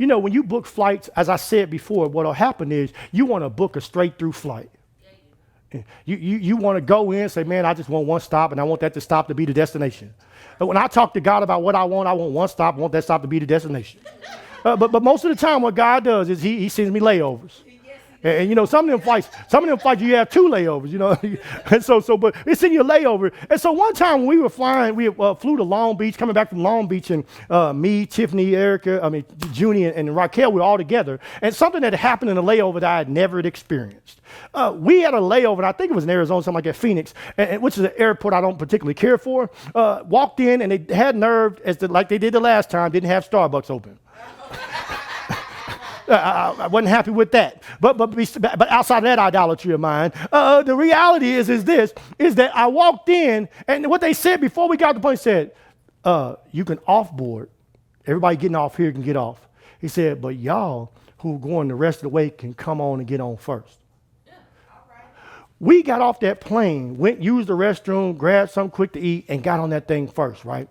You know, when you book flights, as I said before, what will happen is you want to book a straight through flight. You want to go in and say, man, I just want one stop, and I want that to stop to be the destination. But when I talk to God about what I want one stop, I want that stop to be the destination. But most of the time, what God does is he sends me layovers. And you know, some of them flights, you have two layovers, you know. And but it's in your layover. And so one time when we were flying, we flew to Long Beach, coming back from Long Beach, and me, Tiffany, Junie, and Raquel, we were all together. And something that happened in the layover that I had never experienced. We had a layover, and I think it was in Arizona, something like that, Phoenix, which is an airport I don't particularly care for. Walked in, and they had nerve, like they did the last time, didn't have Starbucks open. I wasn't happy with that. But outside of that idolatry of mine, the reality is that I walked in, and what they said before we got to the point said, you can offboard. Everybody getting off here can get off. He said, but y'all who are going the rest of the way can come on and get on first. Yeah. All right. We got off that plane, went, used the restroom, grabbed something quick to eat, and got on that thing first, right?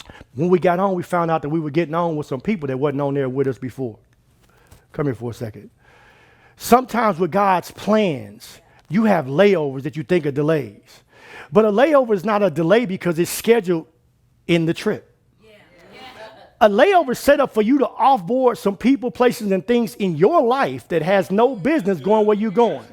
Okay. When we got on, we found out that we were getting on with some people that wasn't on there with us before. Come here for a second. Sometimes with God's plans, you have layovers that you think are delays. But a layover is not a delay because it's scheduled in the trip. A layover is set up for you to offboard some people, places, and things in your life that has no business going where you're going.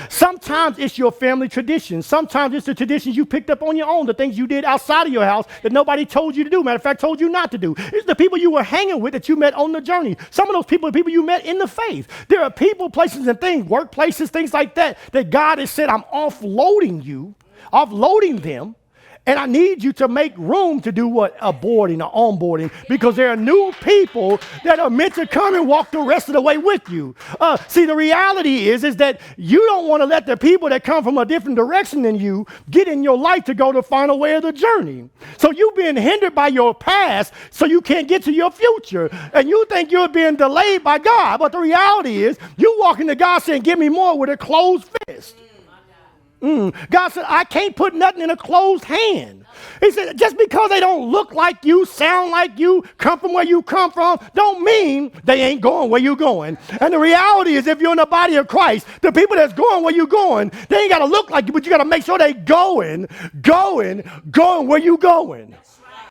Sometimes it's your family tradition. Sometimes it's the traditions you picked up on your own, the things you did outside of your house that nobody told you to do. Matter of fact, told you not to do. It's the people you were hanging with that you met on the journey. Some of those people are people you met in the faith. There are people, places, and things, workplaces, things like that God has said, I'm offloading them. And I need you to make room to do what? A boarding or onboarding, because there are new people that are meant to come and walk the rest of the way with you. See, the reality is that you don't want to let the people that come from a different direction than you get in your life to go the final way of the journey. So you've been hindered by your past, so you can't get to your future. And you think you're being delayed by God. But the reality is you walking to God saying, give me more with a closed fist. God said, I can't put nothing in a closed hand. He said, just because they don't look like you, sound like you, come from where you come from, don't mean they ain't going where you're going. And the reality is, if you're in the body of Christ, the people that's going where you're going, they ain't got to look like you, but you got to make sure they going where you going.